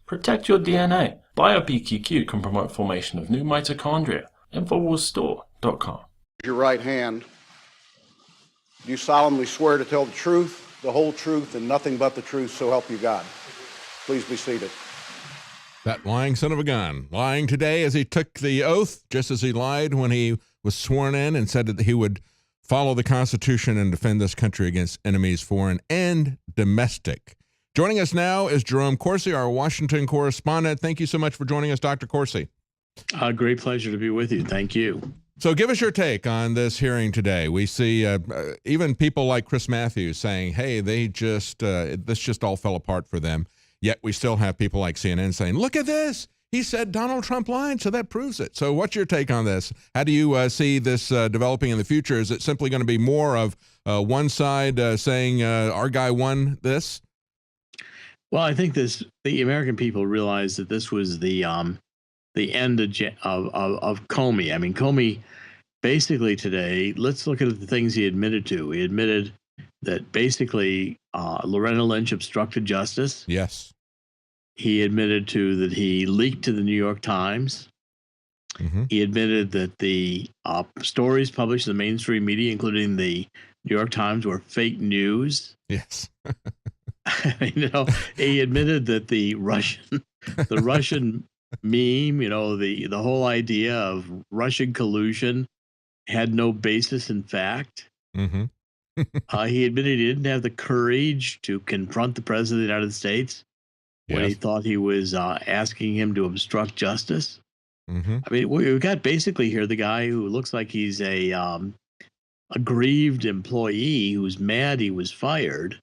Protect your DNA. BioPQQ can promote formation of new mitochondria. Infowarsstore.com. Your right hand. Do you solemnly swear to tell the truth, the whole truth, and nothing but the truth, so help you God? Please be seated. That lying son of a gun, lying today as he took the oath, just as he lied when he was sworn in and said that he would follow the Constitution and defend this country against enemies, foreign and domestic. Joining us now is Jerome Corsi, our Washington correspondent. Thank you so much for joining us, Dr. Corsi. Great pleasure to be with you. Thank you. So give us your take on this hearing today. We see even people like Chris Matthews saying, hey, they just this just all fell apart for them. Yet we still have people like CNN saying, look at this. He said Donald Trump lied, so that proves it. So what's your take on this? How do you see this developing in the future? Is it simply going to be more of one side saying our guy won this? Well, I think the American people realized that this was the end of Comey. I mean, Comey basically today, let's look at the things he admitted to. He admitted that basically Loretta Lynch obstructed justice. Yes. He admitted to that he leaked to the New York Times. Mm-hmm. He admitted that the stories published in the mainstream media, including the New York Times, were fake news. Yes. He admitted that the Russian meme, the whole idea of Russian collusion had no basis in fact. Mm-hmm. He admitted he didn't have the courage to confront the president of the United States when he thought he was asking him to obstruct justice. Mm-hmm. I mean, we've got basically here the guy who looks like he's a aggrieved employee who's mad he was fired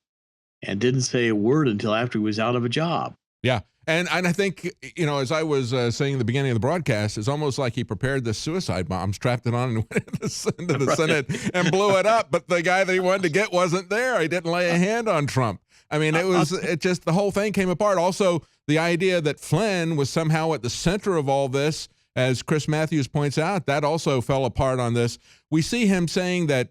and didn't say a word until after he was out of a job. Yeah. And I think, as I was saying at the beginning of the broadcast, it's almost like he prepared the suicide bomb, strapped it on, and went into the Senate and blew it up. But the guy that he wanted to get wasn't there. He didn't lay a hand on Trump. I mean, it just the whole thing came apart. Also, the idea that Flynn was somehow at the center of all this, as Chris Matthews points out, that also fell apart on this. We see him saying that,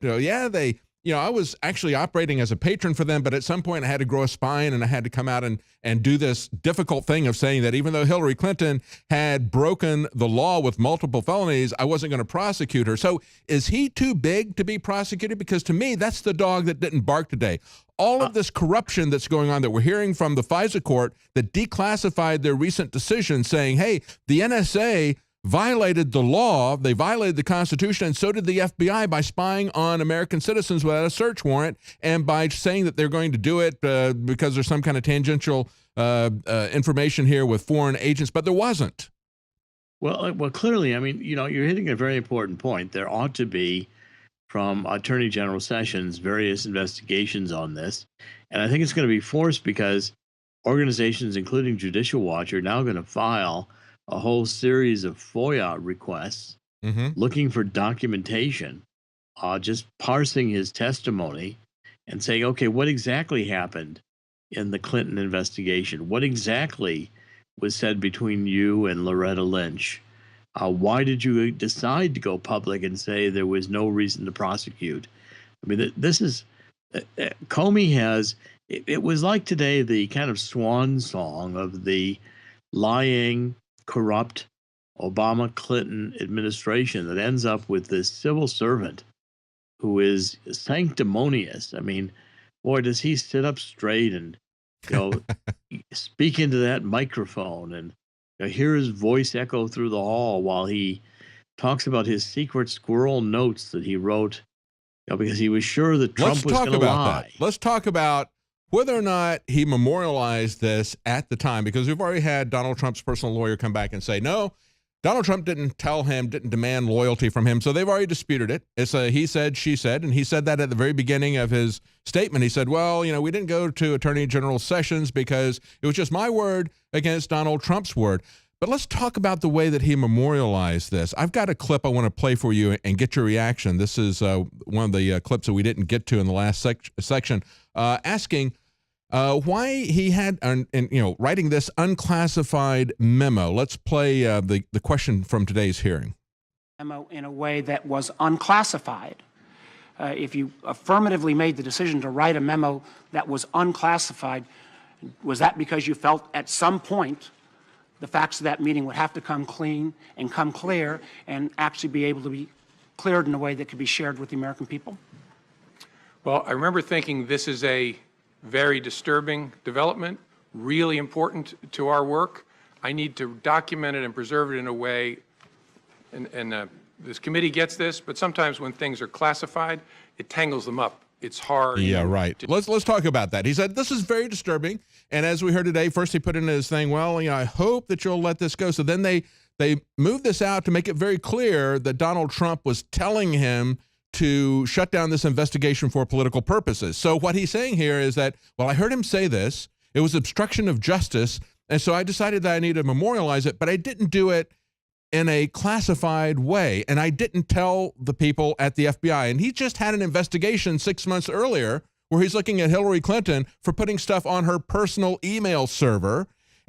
I was actually operating as a patron for them, but at some point I had to grow a spine and I had to come out and do this difficult thing of saying that even though Hillary Clinton had broken the law with multiple felonies, I wasn't going to prosecute her. So is he too big to be prosecuted? Because to me, that's the dog that didn't bark today. All of this corruption that's going on that we're hearing from the FISA court that declassified their recent decision saying, hey, the NSA violated the law, they violated the Constitution, and so did the FBI by spying on American citizens without a search warrant and by saying that they're going to do it because there's some kind of tangential information here with foreign agents, but there wasn't. Well, clearly, I mean, you're hitting a very important point. There ought to be, from Attorney General Sessions, various investigations on this, and I think it's going to be forced because organizations, including Judicial Watch, are now going to file a whole series of FOIA requests looking for documentation, just parsing his testimony and saying, okay, what exactly happened in the Clinton investigation? What exactly was said between you and Loretta Lynch? Why did you decide to go public and say there was no reason to prosecute? I mean, this is, Comey has, it was like today the kind of swan song of the lying, corrupt Obama-Clinton administration that ends up with this civil servant who is sanctimonious. I mean, boy, does he sit up straight and, speak into that microphone and hear his voice echo through the hall while he talks about his secret squirrel notes that he wrote, because he was sure that Trump was going to lie. Let's talk about whether or not he memorialized this at the time, because we've already had Donald Trump's personal lawyer come back and say, no, Donald Trump didn't demand loyalty from him. So they've already disputed it. It's a he said, she said. And he said that at the very beginning of his statement. He said, well, we didn't go to Attorney General Sessions because it was just my word against Donald Trump's word. But let's talk about the way that he memorialized this. I've got a clip I want to play for you and get your reaction. This is one of the clips that we didn't get to in the last section, asking why he had, writing this unclassified memo. Let's play the question from today's hearing. Memo in a way that was unclassified. If you affirmatively made the decision to write a memo that was unclassified, was that because you felt at some point the facts of that meeting would have to come clean and come clear and actually be able to be cleared in a way that could be shared with the American people? Well, I remember thinking this is a very disturbing development, really important to our work. I need to document it and preserve it in a way, and this committee gets this, but sometimes when things are classified, it tangles them up. It's hard. Yeah, right. Let's talk about that. He said, this is very disturbing. And as we heard today, first he put in his thing, well, I hope that you'll let this go. So then they moved this out to make it very clear that Donald Trump was telling him to shut down this investigation for political purposes. So what he's saying here is that, well, I heard him say this. It was obstruction of justice. And so I decided that I need to memorialize it, but I didn't do it in a classified way. And I didn't tell the people at the FBI. And he just had an investigation 6 months earlier where he's looking at Hillary Clinton for putting stuff on her personal email server.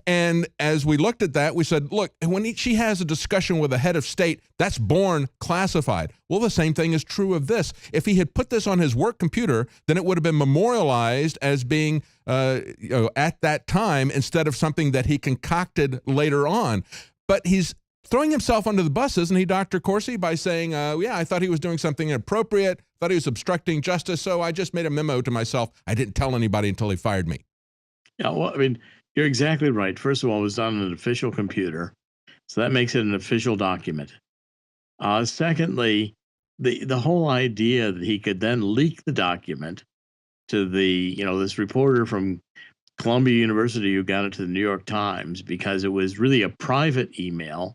And as we looked at that, we said, look, when she has a discussion with a head of state, that's born classified. Well, the same thing is true of this. If he had put this on his work computer, then it would have been memorialized as being at that time instead of something that he concocted later on. But he's throwing himself under the bus, isn't he, Dr. Corsi, by saying, yeah, I thought he was doing something inappropriate, thought he was obstructing justice, so I just made a memo to myself. I didn't tell anybody until he fired me. Yeah, well, I mean, you're exactly right. First of all, it was done on an official computer, so that makes it an official document. Secondly, the whole idea that he could then leak the document to this reporter from Columbia University who got it to the New York Times because it was really a private email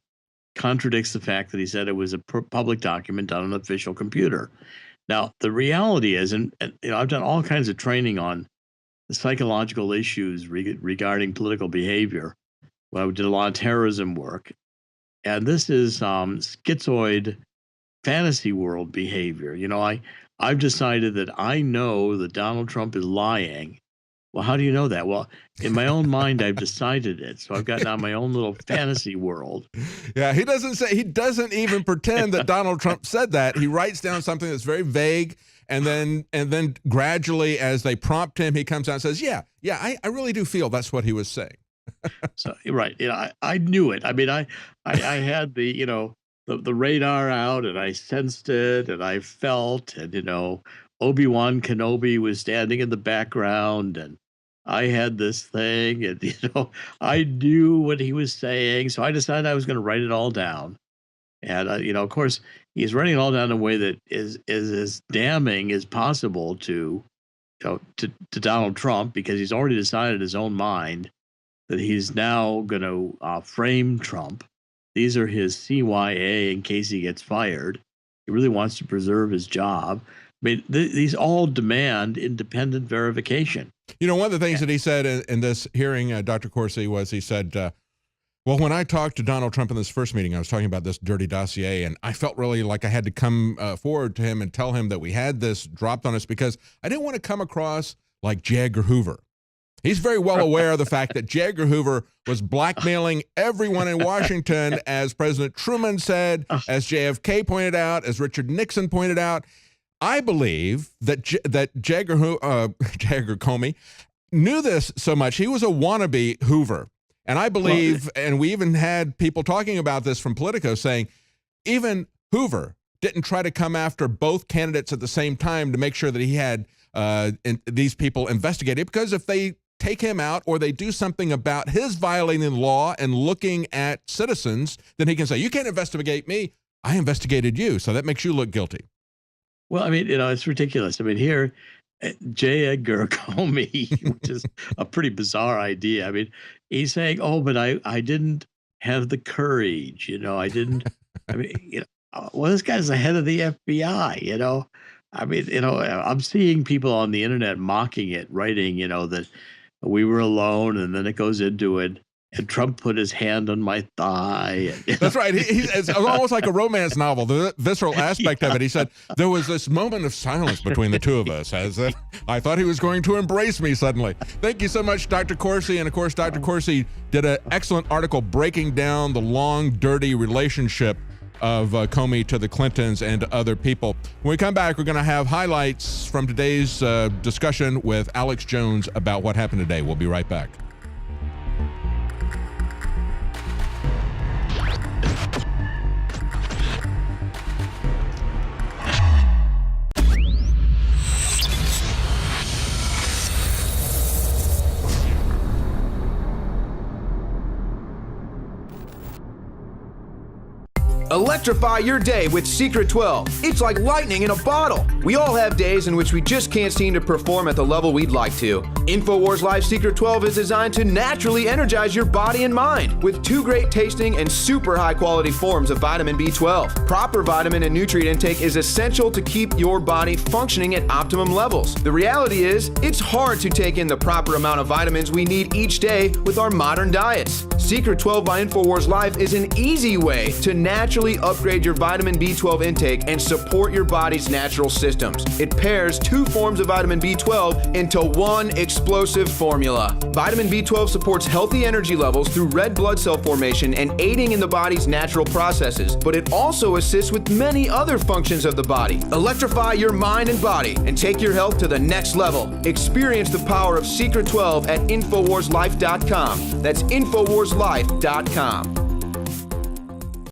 contradicts the fact that he said it was a public document done on an official computer. Now, the reality is, and I've done all kinds of training on the psychological issues regarding political behavior. Well, I did a lot of terrorism work, and this is schizoid fantasy world behavior. I've decided that I know that Donald Trump is lying. Well, how do you know that? Well, in my own mind, I've decided it. So I've gotten on my own little fantasy world. Yeah, he doesn't even pretend that Donald Trump said that. He writes down something that's very vague, and then gradually, as they prompt him, he comes out and says, yeah, I really do feel that's what he was saying. So right, I knew it. I mean, I had the radar out, and I sensed it, and I felt, and Obi-Wan Kenobi was standing in the background, and I had this thing, and I knew what he was saying, so I decided I was going to write it all down. And of course, he's writing it all down in a way that is as damning as possible to Donald Trump, because he's already decided in his own mind that he's now going to frame Trump. These are his CYA in case he gets fired. He really wants to preserve his job. I mean, these all demand independent verification. One of the things that he said in this hearing, Dr. Corsi, was he said, well, when I talked to Donald Trump in this first meeting, I was talking about this dirty dossier, and I felt really like I had to come forward to him and tell him that we had this dropped on us because I didn't want to come across like J. Edgar Hoover. He's very well aware of the fact that J. Edgar Hoover was blackmailing everyone in Washington, as President Truman said, as JFK pointed out, as Richard Nixon pointed out. I believe that J. Edgar Comey knew this so much. He was a wannabe Hoover. And I believe, and we even had people talking about this from Politico saying, even Hoover didn't try to come after both candidates at the same time to make sure that he had these people investigated, because if they take him out or they do something about his violating the law and looking at citizens, then he can say, you can't investigate me. I investigated you. So that makes you look guilty. Well, I mean, it's ridiculous. I mean, here, J. Edgar Comey, which is a pretty bizarre idea. I mean, he's saying, oh, but I didn't have the courage, I didn't, well, this guy's the head of the FBI, I mean, I'm seeing people on the internet mocking it, writing, that we were alone, and then it goes into it. And Trump put his hand on my thigh. That's right. It's almost like a romance novel, the visceral aspect of it. He said, there was this moment of silence between the two of us, as if I thought he was going to embrace me suddenly. Thank you so much, Dr. Corsi. And of course, Dr. Corsi did an excellent article breaking down the long, dirty relationship of Comey to the Clintons and to other people. When we come back, we're going to have highlights from today's discussion with Alex Jones about what happened today. We'll be right back. Electrify your day with Secret 12. It's like lightning in a bottle. We all have days in which we just can't seem to perform at the level we'd like to. Infowars Life Secret 12 is designed to naturally energize your body and mind with 2 great tasting and super high quality forms of vitamin B12. Proper vitamin and nutrient intake is essential to keep your body functioning at optimum levels. The reality is, it's hard to take in the proper amount of vitamins we need each day with our modern diets. Secret 12 by Infowars Life is an easy way to naturally upgrade your vitamin B12 intake and support your body's natural systems. It pairs 2 forms of vitamin B12 into one explosive formula. Vitamin B12 supports healthy energy levels through red blood cell formation and aiding in the body's natural processes, but it also assists with many other functions of the body. Electrify your mind and body and take your health to the next level. Experience the power of Secret 12 at InfoWarsLife.com. That's InfoWarsLife.com.